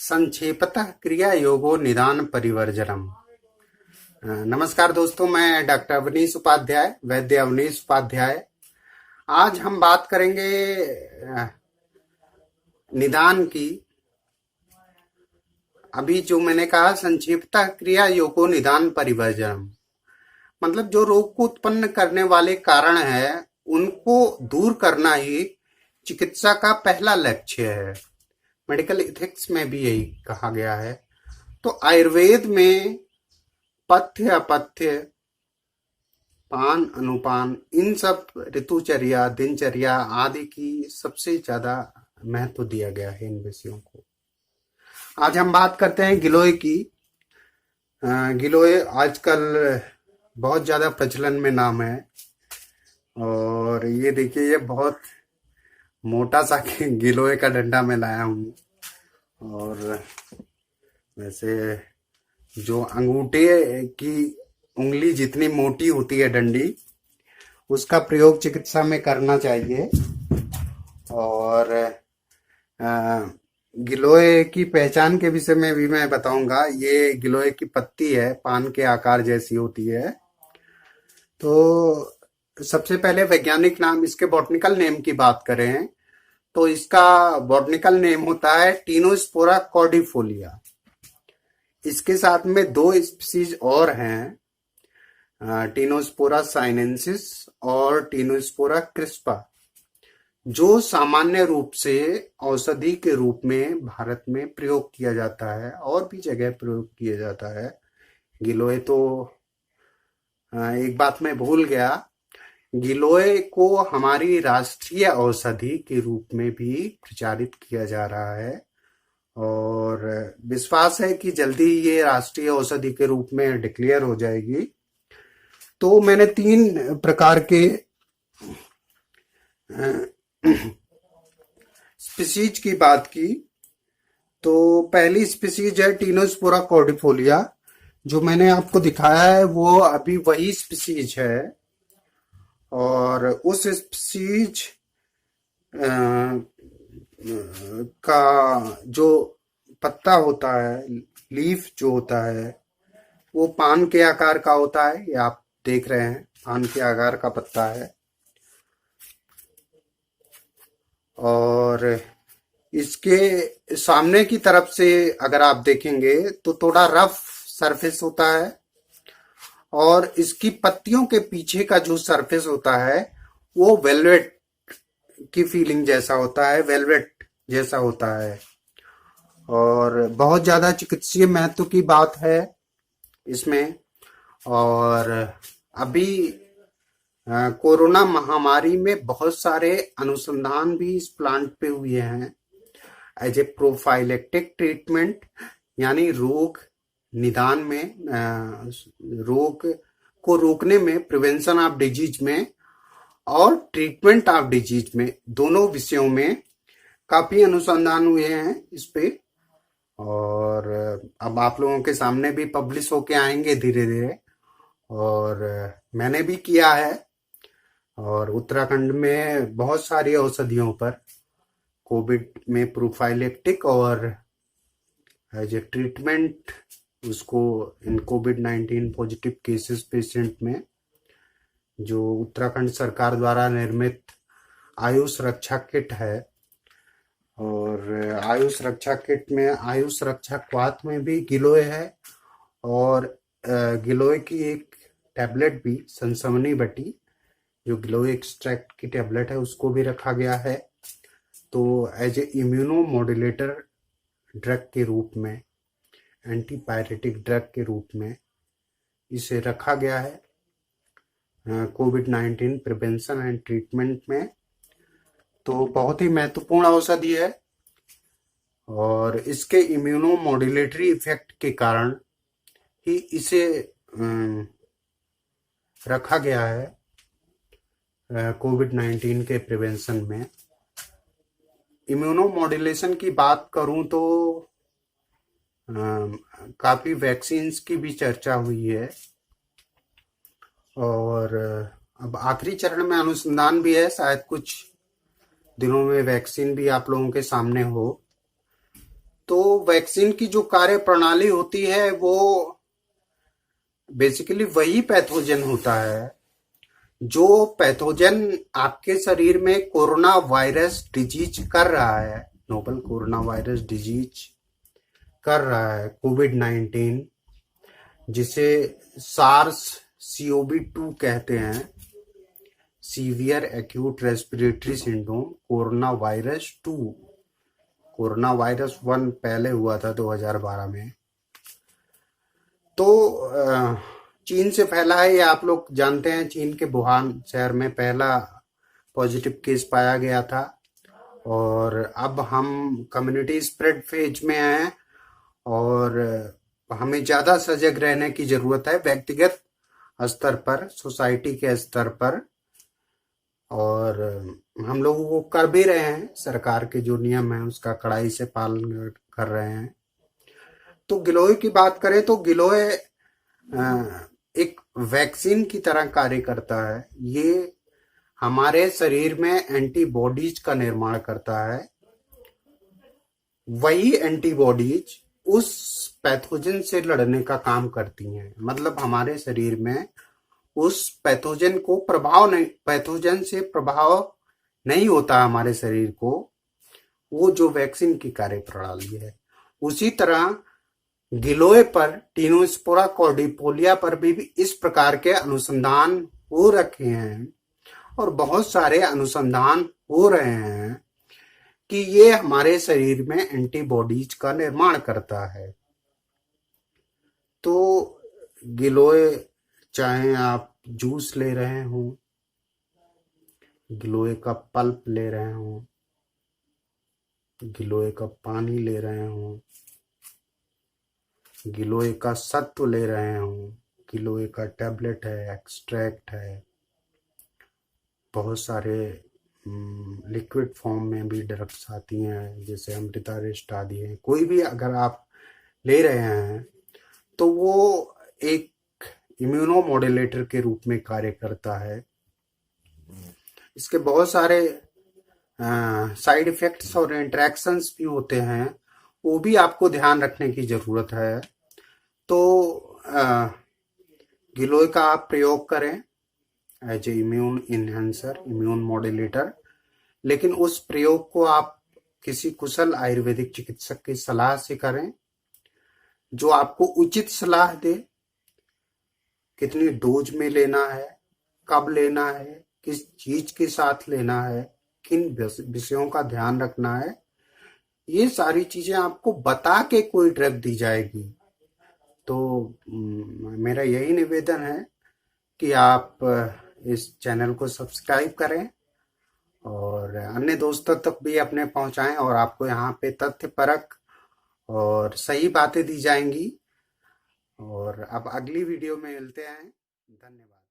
संक्षेपतः क्रिया योगो निदान परिवर्जनम। नमस्कार दोस्तों, मैं डॉक्टर अवनीश उपाध्याय, वैद्य अवनीश उपाध्याय। आज हम बात करेंगे निदान की। अभी जो मैंने कहा संक्षेपतः क्रिया योगो निदान परिवर्जनम, मतलब जो रोग को उत्पन्न करने वाले कारण है उनको दूर करना ही चिकित्सा का पहला लक्ष्य है। मेडिकल इथिक्स में भी यही कहा गया है। तो आयुर्वेद में पथ्य अपथ्य, पान अनुपान, इन सब ऋतुचर्या, दिनचर्या आदि की सबसे ज्यादा महत्व दिया गया है इन विषयों को। आज हम बात करते हैं गिलोय की। गिलोय आजकल बहुत ज्यादा प्रचलन में नाम है। और ये देखिए, ये बहुत मोटा सा गिलोय का डंडा मैं लाया हूँ। और वैसे जो अंगूठे की उंगली जितनी मोटी होती है डंडी, उसका प्रयोग चिकित्सा में करना चाहिए। और गिलोय की पहचान के विषय में भी मैं बताऊंगा। ये गिलोय की पत्ती है, पान के आकार जैसी होती है। तो सबसे पहले वैज्ञानिक नाम, इसके बॉटनिकल नेम की बात करें तो इसका बॉटनिकल नेम होता है टीनोस्पोरा कॉर्डिफोलिया। इसके साथ में दो स्पीसीज और हैं, टीनोस्पोरा साइनेंसिस और टीनोस्पोरा क्रिस्पा, जो सामान्य रूप से औषधि के रूप में भारत में प्रयोग किया जाता है और भी जगह प्रयोग किया जाता है। गिलोय तो एक बात मैं भूल गया, गिलोय को हमारी राष्ट्रीय औषधि के रूप में भी प्रचारित किया जा रहा है। और विश्वास है कि जल्दी ये राष्ट्रीय औषधि के रूप में डिक्लेयर हो जाएगी। तो मैंने 3 प्रकार के स्पीसीज की बात की। तो पहली स्पीसीज है टीनोस्पोरा कॉर्डिफोलिया। जो मैंने आपको दिखाया है वो अभी वही स्पीसीज है। और उस स्पीसीज का जो पत्ता होता है, लीफ जो होता है, वो पान के आकार का होता है। ये आप देख रहे हैं, पान के आकार का पत्ता है। और इसके सामने की तरफ से अगर आप देखेंगे तो थोड़ा रफ सरफेस होता है। और इसकी पत्तियों के पीछे का जो सरफेस होता है वो वेलवेट की फीलिंग जैसा होता है, वेलवेट जैसा होता है। और बहुत ज्यादा चिकित्सीय महत्व की बात है इसमें। और अभी कोरोना महामारी में बहुत सारे अनुसंधान भी इस प्लांट पे हुए हैं एज ए प्रोफाइलेक्टिक ट्रीटमेंट, यानी रोग निदान में, रोग को रोकने में, प्रिवेंशन ऑफ डिजीज में और ट्रीटमेंट ऑफ डिजीज में, दोनों विषयों में काफी अनुसंधान हुए हैं इस पे। और अब आप लोगों के सामने भी पब्लिश होके आएंगे धीरे धीरे। और मैंने भी किया है। और उत्तराखंड में बहुत सारी औषधियों पर कोविड में प्रोफाइलेक्टिक और एज ए ट्रीटमेंट उसको इन कोविड-19 पॉजिटिव केसेस पेशेंट में, जो उत्तराखंड सरकार द्वारा निर्मित आयुष रक्षा किट है। और आयुष रक्षा किट में आयुष रक्षा क्वाथ में भी गिलोय है। और गिलोय की एक टैबलेट भी, संसवनी बटी, जो गिलोय एक्सट्रैक्ट की टैबलेट है, उसको भी रखा गया है। तो as a immunomodulator drug के रूप में, एंटीपायरेटिक ड्रग के रूप में इसे रखा गया है कोविड-19 प्रिवेंशन एंड ट्रीटमेंट में। तो बहुत ही महत्वपूर्ण औषधि है। और इसके इम्यूनो मॉड्यूलेटरी इफेक्ट के कारण ही इसे रखा गया है कोविड-19 के प्रिवेंशन में। इम्यूनो मॉड्यूलेशन की बात करूं तो काफी वैक्सीन्स की भी चर्चा हुई है। और अब आखिरी चरण में अनुसंधान भी है, शायद कुछ दिनों में वैक्सीन भी आप लोगों के सामने हो। तो वैक्सीन की जो कार्य प्रणाली होती है वो बेसिकली वही पैथोजन होता है जो पैथोजन आपके शरीर में कोरोना वायरस डिजीज कर रहा है, नोवल कोरोना वायरस डिजीज कर रहा है, कोविड-19, जिसे सार्स CoV-2 कहते हैं, severe acute respiratory syndrome corona virus 2। Corona virus 1 पहले हुआ था 2012 में। तो चीन से फैला है, ये आप लोग जानते हैं। चीन के वुहान शहर में पहला पॉजिटिव केस पाया गया था और अब हम कम्युनिटी स्प्रेड फेज में हैं और हमें ज्यादा सजग रहने की जरूरत है व्यक्तिगत स्तर पर, सोसाइटी के स्तर पर। और हम लोग वो कर भी रहे हैं, सरकार के जो नियम है उसका कड़ाई से पालन कर रहे हैं। तो गिलोय की बात करें तो गिलोय एक वैक्सीन की तरह कार्य करता है। ये हमारे शरीर में एंटीबॉडीज का निर्माण करता है। वही एंटीबॉडीज उस पैथोजन से लड़ने का काम करती हैं। मतलब हमारे शरीर में उस पैथोजन को पैथोजन से प्रभाव नहीं होता हमारे शरीर को, वो जो वैक्सीन की कार्य प्रणाली है। उसी तरह गिलोय पर, टीनोस्पोरा कॉर्डिपोलिया पर भी इस प्रकार के अनुसंधान हो रखे हैं और बहुत सारे अनुसंधान हो रहे हैं कि ये हमारे शरीर में एंटीबॉडीज का निर्माण करता है। तो गिलोय, चाहे आप जूस ले रहे हो, गिलोय का पल्प ले रहे हो, गिलोय का पानी ले रहे हो, गिलोय का सत्व ले रहे हो, गिलोय का टैबलेट है, एक्सट्रैक्ट है, बहुत सारे लिक्विड फॉर्म में भी ड्रग्स आती हैं जैसे अमृता रेस्ट आदि है। कोई भी अगर आप ले रहे हैं तो वो एक इम्यूनो मॉड्यूलेटर के रूप में कार्य करता है। इसके बहुत सारे साइड इफेक्ट्स और इंटरेक्शंस भी होते हैं, वो भी आपको ध्यान रखने की जरूरत है। तो गिलोय का आप प्रयोग करें as a immune enhancer, immune modulator, लेकिन उस प्रयोग को आप किसी कुशल आयुर्वेदिक चिकित्सक की सलाह से करें जो आपको उचित सलाह दे। कितनी डोज में लेना है, कब लेना है, किस चीज के साथ लेना है, किन विषयों का ध्यान रखना है, ये सारी चीजें आपको बता के कोई ड्रग दी जाएगी। तो मेरा यही निवेदन है कि आप इस चैनल को सब्सक्राइब करें और अन्य दोस्तों तक भी अपने पहुंचाएं और आपको यहाँ पे तथ्यपरक और सही बातें दी जाएंगी। और अब अगली वीडियो में मिलते हैं। धन्यवाद।